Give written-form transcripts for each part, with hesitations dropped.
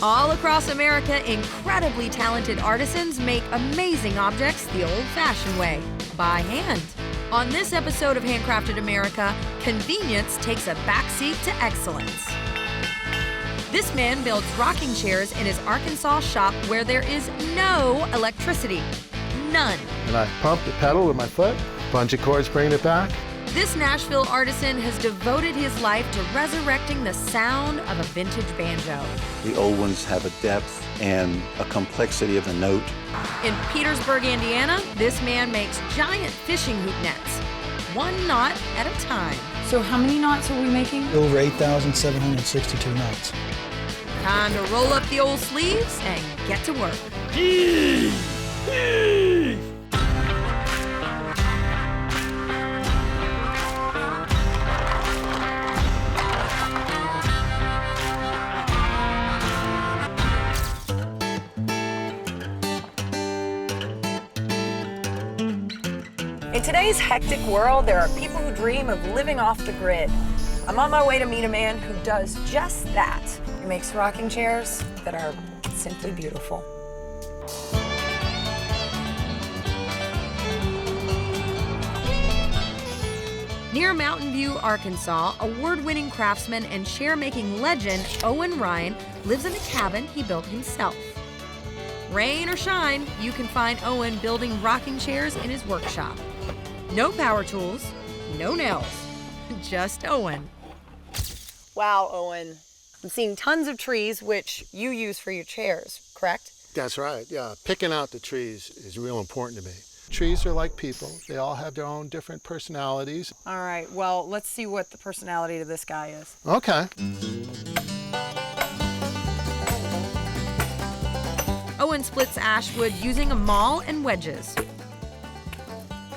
All across America, incredibly talented artisans make amazing objects the old-fashioned way, by hand. On this episode of Handcrafted America, convenience takes a backseat to excellence. This man builds rocking chairs in his Arkansas shop where there is no electricity. None. And I pump the pedal with my foot, bunch of cords bringing it back. This Nashville artisan has devoted his life to resurrecting the sound of a vintage banjo. The old ones have a depth and a complexity of the note. In Petersburg, Indiana, this man makes giant fishing hook nets, one knot at a time. So how many knots are we making? Over 8,762 knots. Time to roll up the old sleeves and get to work. In today's hectic world, there are people who dream of living off the grid. I'm on my way to meet a man who does just that. He makes rocking chairs that are simply beautiful. Near Mountain View, Arkansas, award-winning craftsman and chair-making legend Owen Ryan lives in a cabin he built himself. Rain or shine, you can find Owen building rocking chairs in his workshop. No power tools, no nails, just Owen. Wow, Owen. I'm seeing tons of trees, which you use for your chairs, correct? That's right, yeah. Picking out the trees is real important to me. Trees are like people. They all have their own different personalities. All right, well, let's see what the personality of this guy is. Okay. Owen splits ash wood using a maul and wedges.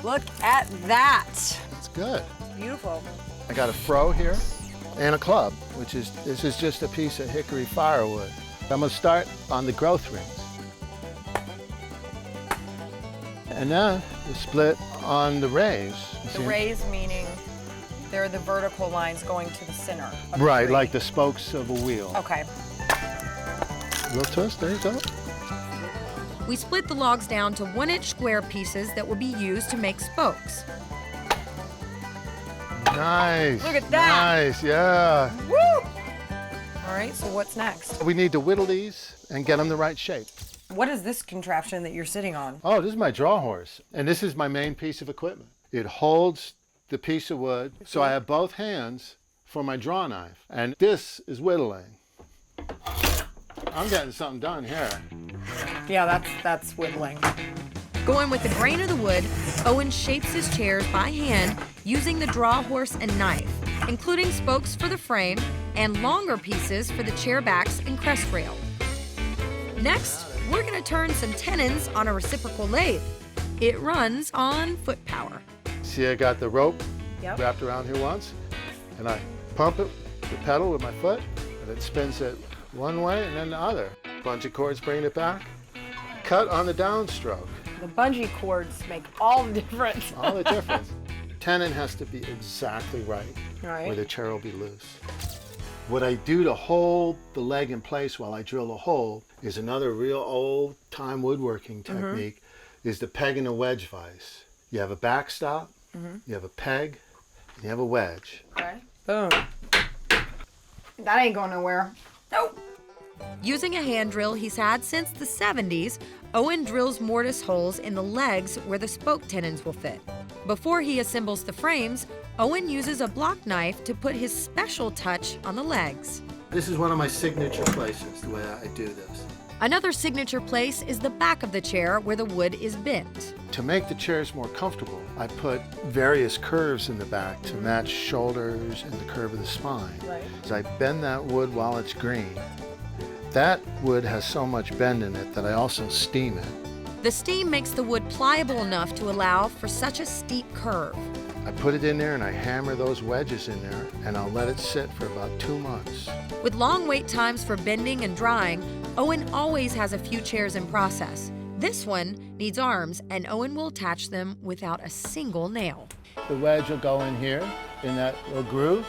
Look at that. That's good. Beautiful. I got a froe here and a club, this is just a piece of hickory firewood. I'm gonna start on the growth rings. And then we split on the rays. The rays meaning they're the vertical lines going to the center. Right, like the spokes of a wheel. Okay. Little twist, there you go. We split the logs down to 1-inch square pieces that will be used to make spokes. Nice. Look at that. Nice, yeah. Woo! All right, so what's next? We need to whittle these and get them the right shape. What is this contraption that you're sitting on? Oh, this is my draw horse, and this is my main piece of equipment. It holds the piece of wood, so I have both hands for my draw knife, and this is whittling. I'm getting something done here. Yeah, that's whittling. Going with the grain of the wood, Owen shapes his chairs by hand using the draw horse and knife, including spokes for the frame and longer pieces for the chair backs and crest rail. Next, we're going to turn some tenons on a reciprocal lathe. It runs on foot power. See, I got the rope Yep. wrapped around here once, and I pump it, the pedal with my foot, and it spins it one way and then the other. Bunch of cords bringing it back. Cut on the downstroke. The bungee cords make all the difference. All the difference. Tenon has to be exactly right, Right. where the chair will be loose. What I do to hold the leg in place while I drill the hole is another real old time woodworking technique, is the peg and the wedge vise. You have a backstop, you have a peg, and you have a wedge. Okay. Boom. That ain't going nowhere. Nope. Using a hand drill he's had since the 70s, Owen drills mortise holes in the legs where the spoke tenons will fit. Before he assembles the frames, Owen uses a block knife to put his special touch on the legs. This is one of my signature places, the way I do this. Another signature place is the back of the chair where the wood is bent. To make the chairs more comfortable, I put various curves in the back to match shoulders and the curve of the spine. Right. As I bend that wood while it's green, that wood has so much bend in it that I also steam it. The steam makes the wood pliable enough to allow for such a steep curve. I put it in there and I hammer those wedges in there, and I'll let it sit for about 2 months. With long wait times for bending and drying, Owen always has a few chairs in process. This one needs arms, and Owen will attach them without a single nail. The wedge will go in here, in that little groove,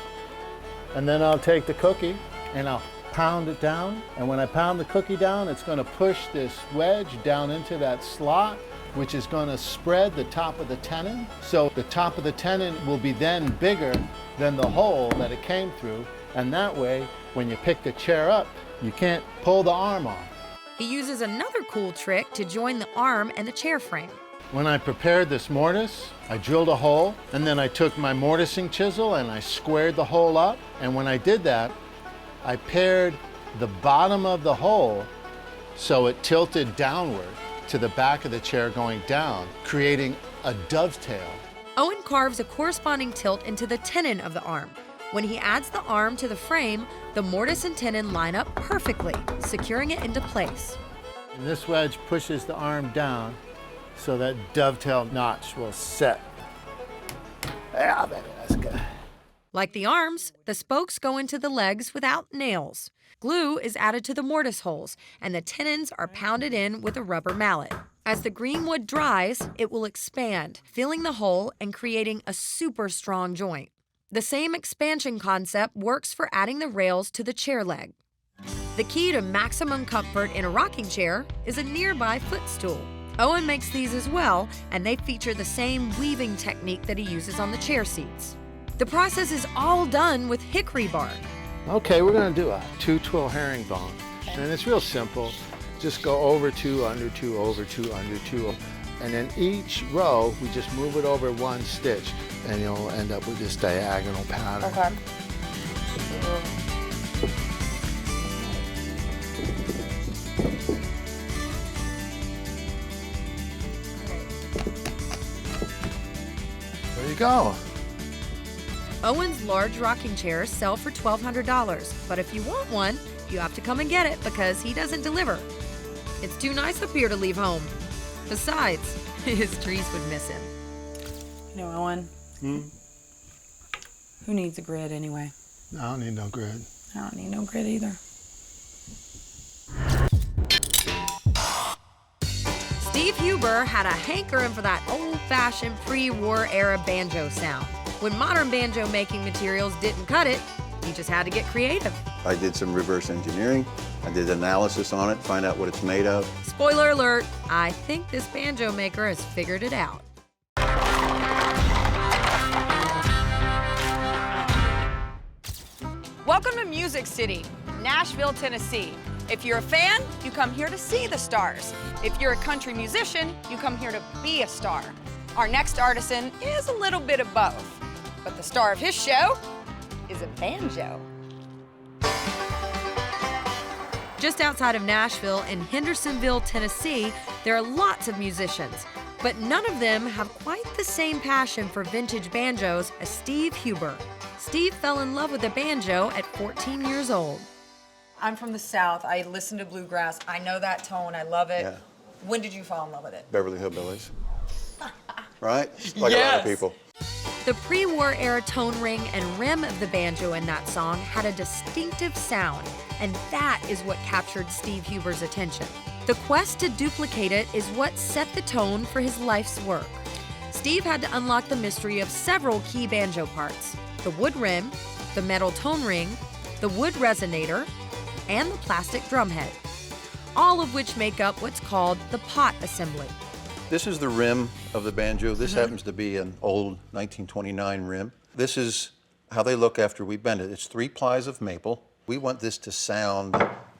and then I'll take the cookie and I'll pound it down, and when I pound the cookie down, it's going to push this wedge down into that slot, which is going to spread the top of the tenon. So the top of the tenon will be then bigger than the hole that it came through, and that way, when you pick the chair up, you can't pull the arm off. He uses another cool trick to join the arm and the chair frame. When I prepared this mortise, I drilled a hole, and then I took my mortising chisel and I squared the hole up. And when I did that, I paired the bottom of the hole so it tilted downward to the back of the chair going down, creating a dovetail. Owen carves a corresponding tilt into the tenon of the arm. When he adds the arm to the frame, the mortise and tenon line up perfectly, securing it into place. And this wedge pushes the arm down so that dovetail notch will set. Yeah, baby, that's good. Like the arms, the spokes go into the legs without nails. Glue is added to the mortise holes, and the tenons are pounded in with a rubber mallet. As the green wood dries, it will expand, filling the hole and creating a super strong joint. The same expansion concept works for adding the rails to the chair leg. The key to maximum comfort in a rocking chair is a nearby footstool. Owen makes these as well, and they feature the same weaving technique that he uses on the chair seats. The process is all done with hickory bark. Okay, we're gonna do a 2-twill herringbone. And it's real simple. Just go over 2, under 2, over 2, under 2. And then each row, we just move it over 1 stitch, and you'll end up with this diagonal pattern. Okay. There you go. Owen's large rocking chairs sell for $1,200, but if you want one, you have to come and get it because he doesn't deliver. It's too nice up here to leave home. Besides, his trees would miss him. You know, Owen, who needs a grid anyway? I don't need no grid. I don't need no grid either. Steve Huber had a hankering for that old-fashioned pre-war era banjo sound. When modern banjo making materials didn't cut it, he just had to get creative. I did some reverse engineering. I did analysis on it, find out what it's made of. Spoiler alert, I think this banjo maker has figured it out. Welcome to Music City, Nashville, Tennessee. If you're a fan, you come here to see the stars. If you're a country musician, you come here to be a star. Our next artisan is a little bit of both, but the star of his show is a banjo. Just outside of Nashville in Hendersonville, Tennessee, there are lots of musicians, but none of them have quite the same passion for vintage banjos as Steve Huber. Steve fell in love with the banjo at 14 years old. I'm from the South. I listen to bluegrass. I know that tone. I love it. Yeah. When did you fall in love with it? Beverly Hillbillies. Right? Like a lot of people. The pre-war era tone ring and rim of the banjo in that song had a distinctive sound, and that is what captured Steve Huber's attention. The quest to duplicate it is what set the tone for his life's work. Steve had to unlock the mystery of several key banjo parts: the wood rim, the metal tone ring, the wood resonator, and the plastic drumhead, all of which make up what's called the pot assembly. This is the rim of the banjo. This happens to be an old 1929 rim. This is how they look after we bend it. It's 3 plies of maple. We want this to sound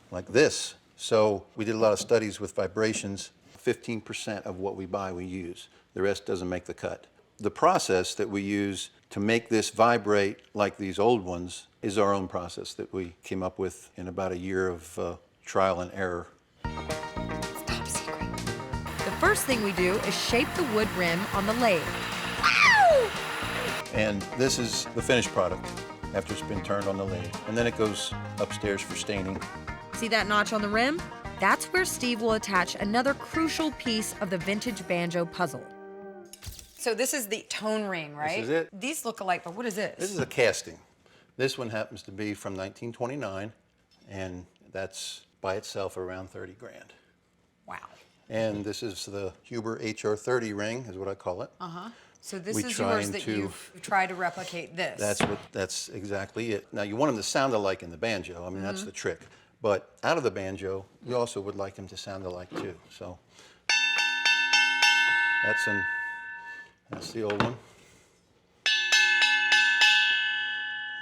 like this. So we did a lot of studies with vibrations. 15% of what we buy we use. The rest doesn't make the cut. The process that we use to make this vibrate like these old ones is our own process that we came up with in about a year of trial and error. Top secret. The first thing we do is shape the wood rim on the lathe. And this is the finished product after it's been turned on the lathe. And then it goes upstairs for staining. See that notch on the rim? That's where Steve will attach another crucial piece of the vintage banjo puzzle. So this is the tone ring, right? This is it. These look alike, but what is this? This is a casting. This one happens to be from 1929, and that's by itself around 30 grand. Wow. And this is the Huber HR30 ring, is what I call it. So this We is trying yours that to- you've tried to replicate this. That's exactly it. Now you want them to sound alike in the banjo. I mean, that's the trick. But out of the banjo, we also would like them to sound alike too. So that's the old one.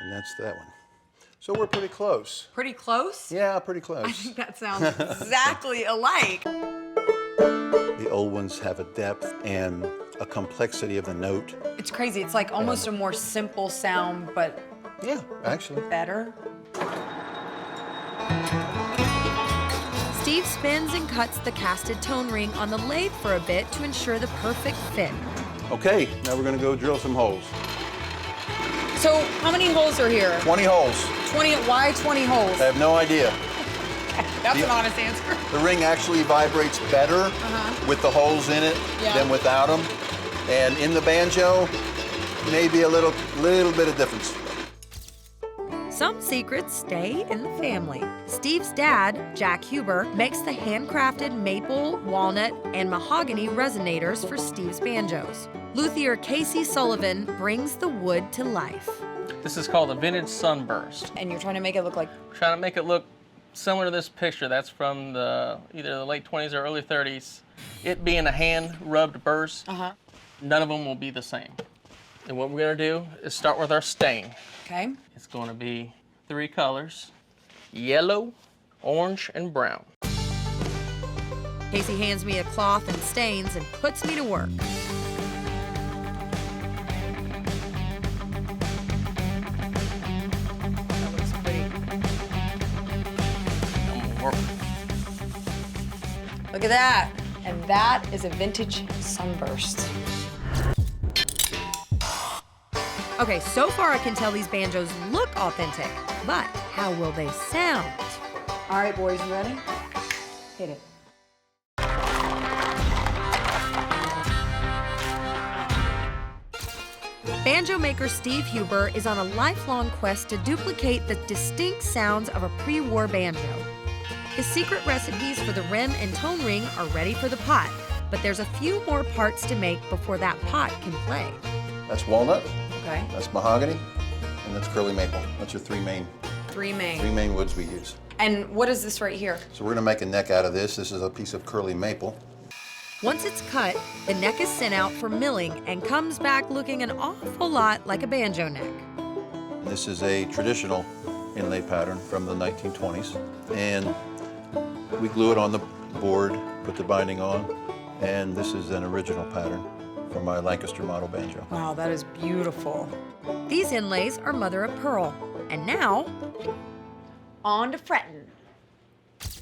And that's that one. So we're pretty close. Pretty close? Yeah, pretty close. I think that sounds exactly alike. The old ones have a depth and a complexity of the note. It's crazy. It's like almost a more simple sound, but Yeah, actually. better. Steve spins and cuts the casted tone ring on the lathe for a bit to ensure the perfect fit. Okay, now we're gonna go drill some holes. So how many holes are here? 20 holes. 20. Why 20 holes? I have no idea. That's the- an honest answer. The ring actually vibrates better with the holes in it than without them. And in the banjo, maybe a little bit of difference. Some secrets stay in the family. Steve's dad, Jack Huber, makes the handcrafted maple, walnut, and mahogany resonators for Steve's banjos. Luthier Casey Sullivan brings the wood to life. This is called a vintage sunburst. And you're trying to make it look like, Trying to make it look similar to this picture. That's from either the late 20s or early 30s. It being a hand-rubbed burst, none of them will be the same. And what we're gonna do is start with our stain. okay? It's gonna be 3 colors: yellow, orange, and brown. Casey hands me a cloth and stains and puts me to work. That looks pretty. I'm gonna work. Look at that. And that is a vintage sunburst. Okay, so far I can tell these banjos look authentic, but how will they sound? All right, boys, you ready? Hit it. Banjo maker Steve Huber is on a lifelong quest to duplicate the distinct sounds of a pre-war banjo. His secret recipes for the rim and tone ring are ready for the pot, but there's a few more parts to make before that pot can play. That's walnut, Okay. that's mahogany, and that's curly maple. That's your three main Three main. woods we use. And what is this right here? So we're gonna make a neck out of this. This is a piece of curly maple. Once it's cut, the neck is sent out for milling and comes back looking an awful lot like a banjo neck. This is a traditional inlay pattern from the 1920s. And we glue it on the board, put the binding on, and this is an original pattern from my Lancaster model banjo. Wow, that is beautiful. These inlays are mother of pearl. And now, On to fretting.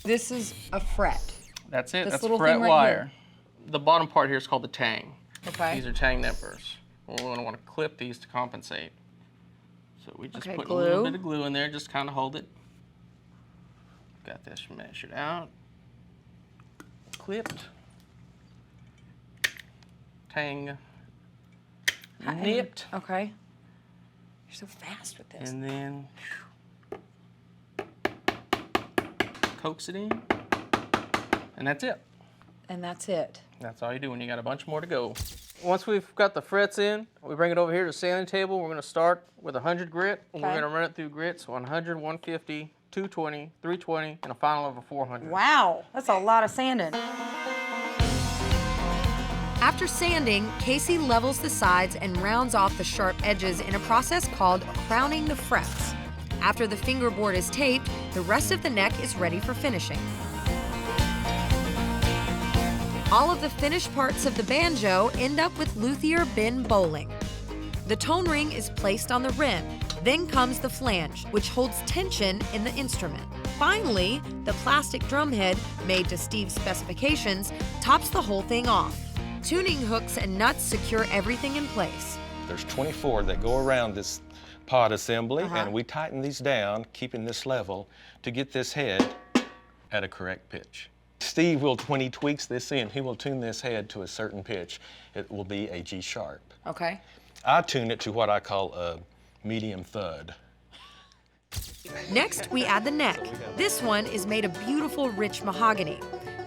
This is a fret. That's it. This That's little fret thing right wire. The bottom part here is called the tang. Okay. These are tang nippers. We're going to want to clip these to compensate. So we just Okay, put a little glue. bit of glue in there, just kind of hold it. Got this measured out. Clipped. Tang nipped. Okay. You're so fast with this. And then coax it in. And that's it. And that's it. That's all you do when you got a bunch more to go. Once we've got the frets in, we bring it over here to the sanding table. We're gonna start with 100 grit, and we're Okay. gonna run it through grits, 100, 150, 220, 320, and a final of a 400. Wow, that's a lot of sanding. after sanding, Casey levels the sides and rounds off the sharp edges in a process called crowning the frets. After the fingerboard is taped, the rest of the neck is ready for finishing. All of the finished parts of the banjo end up with luthier bin bowling. The tone ring is placed on the rim. Then comes the flange, which holds tension in the instrument. Finally, the plastic drumhead, made to Steve's specifications, tops the whole thing off. Tuning hooks and nuts secure everything in place. There's 24 that go around this pod assembly, and we tighten these down, keeping this level, to get this head at a correct pitch. Steve will, when he tweaks this in, he will tune this head to a certain pitch. It will be a G sharp. Okay. I tune it to what I call a medium thud. Next, we add the neck. This one is made of beautiful, rich mahogany.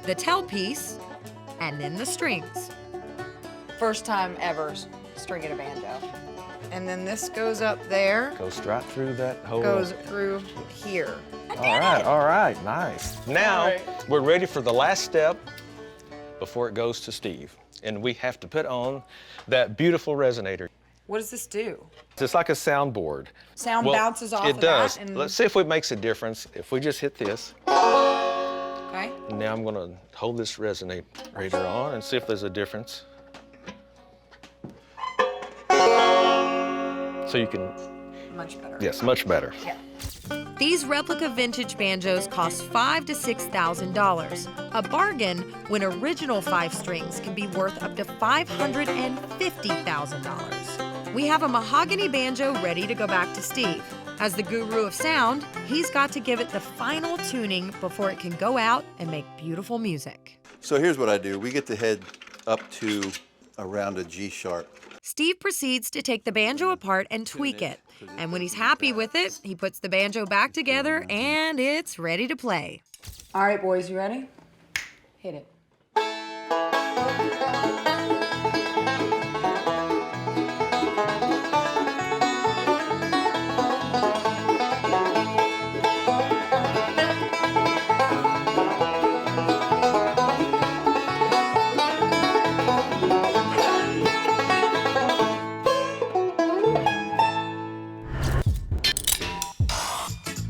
The tailpiece, and then the strings. First time ever string at a banjo. And then this goes up there, Goes right through that hole. goes through here. All right, nice. Now, we're ready for the last step before it goes to Steve. And we have to put on that beautiful resonator. What does this do? It's like a soundboard. Sound bounces off it of does. that and- Let's see if it makes a difference. If we just hit this. Okay. Now I'm gonna hold this resonator on and see if there's a difference. So you can, Much better. yes, much better. Yeah. These replica vintage banjos cost $5,000 to $6,000. A bargain when original 5 strings can be worth up to $550,000. We have a mahogany banjo ready to go back to Steve. As the guru of sound, he's got to give it the final tuning before it can go out and make beautiful music. So here's what I do. We get the head up to around a G sharp. Steve proceeds to take the banjo apart and tweak it. And when he's happy with it, he puts the banjo back together and it's ready to play. All right, boys, you ready? Hit it.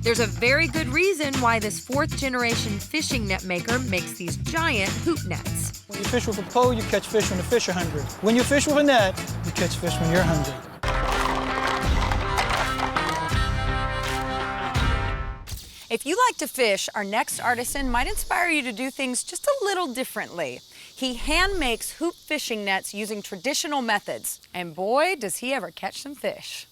There's a very good reason why this 4th generation fishing net maker makes these giant hoop nets. When you fish with a pole, you catch fish when the fish are hungry. When you fish with a net, you catch fish when you're hungry. If you like to fish, our next artisan might inspire you to do things just a little differently. He hand makes hoop fishing nets using traditional methods. And boy, does he ever catch some fish.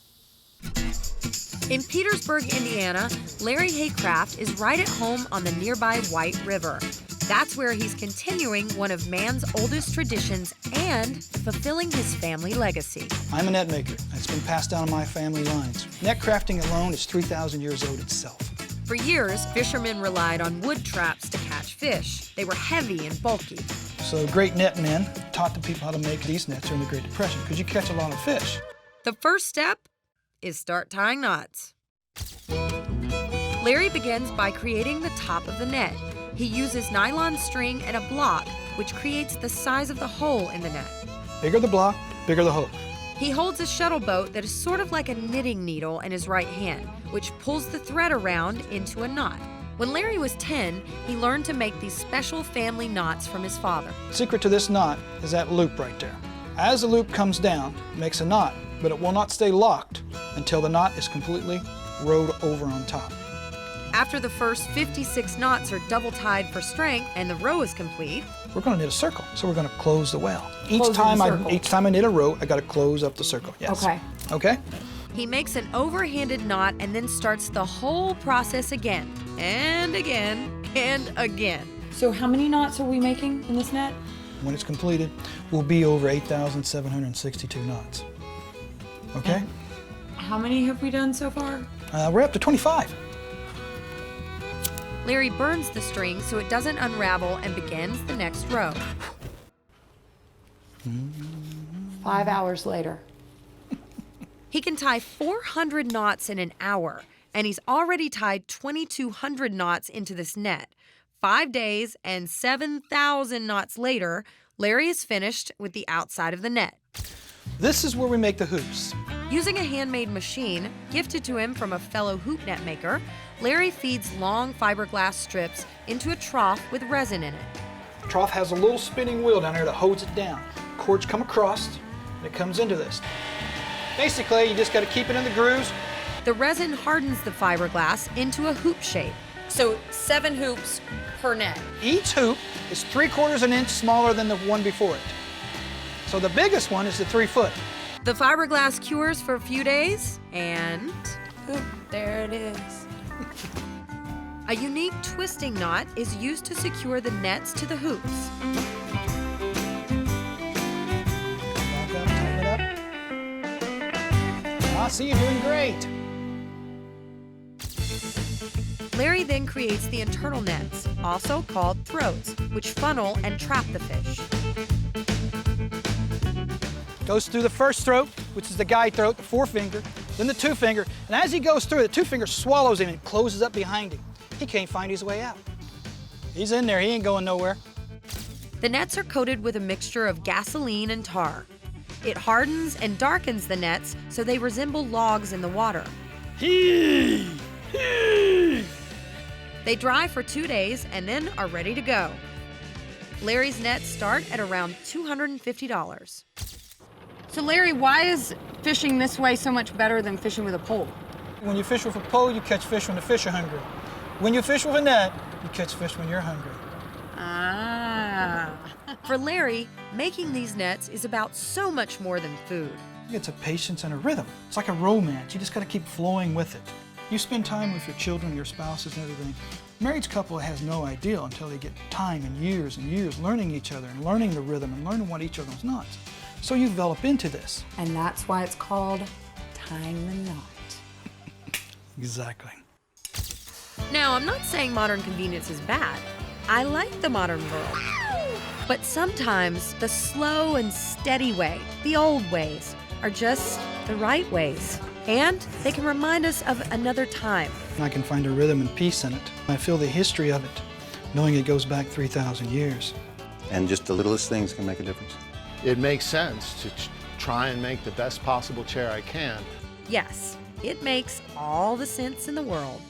In Petersburg, Indiana, Larry Haycraft is right at home on the nearby White River. That's where he's continuing one of man's oldest traditions and fulfilling his family legacy. I'm a net maker. It's been passed down my family lines. Net crafting alone is 3,000 years old itself. For years, fishermen relied on wood traps to catch fish. They were heavy and bulky. So great net men taught the people how to make these nets during the Great Depression because you catch a lot of fish. The first step is start tying knots. Larry begins by creating the top of the net. He uses nylon string and a block, which creates the size of the hole in the net. Bigger the block, bigger the hole. He holds a shuttle boat that is sort of like a knitting needle in his right hand, which pulls the thread around into a knot. When Larry was 10, he learned to make these special family knots from his father. The secret to this knot is that loop right there. As the loop comes down, it makes a knot, but it will not stay locked until the knot is completely rowed over on top. After the first 56 knots are double tied for strength and the row is complete, We're going to knit a circle, so we're going to close the well. Each Closing time the I circle. knit a row, I got to close up the circle. Yes. Okay. Okay? he makes an overhanded knot and then starts the whole process again and again and again. So how many knots are we making in this net? When it's completed, we'll be over 8,762 knots. Okay? How many have we done so far? We're up to 25. Larry burns the string so it doesn't unravel and begins the next row. 5 hours later. He can tie 400 knots in an hour, and he's already tied 2,200 knots into this net. 5 days and 7,000 knots later, Larry is finished with the outside of the net. This is where we make the hoops. Using a handmade machine gifted to him from a fellow hoop net maker, Larry feeds long fiberglass strips into a trough with resin in it. The trough has a little spinning wheel down here that holds it down. Cords come across, and it comes into this. Basically, you just got to keep it in the grooves. The resin hardens the fiberglass into a hoop shape. So 7 hoops per net. Each hoop is 3/4 an inch smaller than the one before it. So the biggest one is the 3 foot. The fiberglass cures for a few days, and Oop, there it is. a unique twisting knot is used to secure the nets to the hoops. Back up, tighten it up. I see you're doing great. Larry then creates the internal nets, also called throats, which funnel and trap the fish. Goes through the first throat, which is the guide throat, the forefinger, then the two finger, and as he goes through, the two finger swallows him and closes up behind him. He can't find his way out. He's in there, he ain't going nowhere. The nets are coated with a mixture of gasoline and tar. It hardens and darkens the nets so they resemble logs in the water. They dry for 2 days and then are ready to go. Larry's nets start at around $250. So Larry, why is fishing this way so much better than fishing with a pole? When you fish with a pole, you catch fish when the fish are hungry. When you fish with a net, you catch fish when you're hungry. Ah. For Larry, making these nets is about so much more than food. It's a patience and a rhythm. It's like a romance. You just got to keep flowing with it. You spend time with your children, your spouses, and everything. Married couple has no idea until they get time and years learning each other and learning the rhythm and learning what each other's knots. So you develop into this. And that's why it's called tying the knot. Exactly. Now, I'm not saying modern convenience is bad. I like the modern world. But sometimes the slow and steady way, the old ways, are just the right ways. And they can remind us of another time. I can find a rhythm and peace in it. I feel the history of it, knowing it goes back 3,000 years. And just the littlest things can make a difference. It makes sense to try and make the best possible chair I can. Yes, it makes all the sense in the world.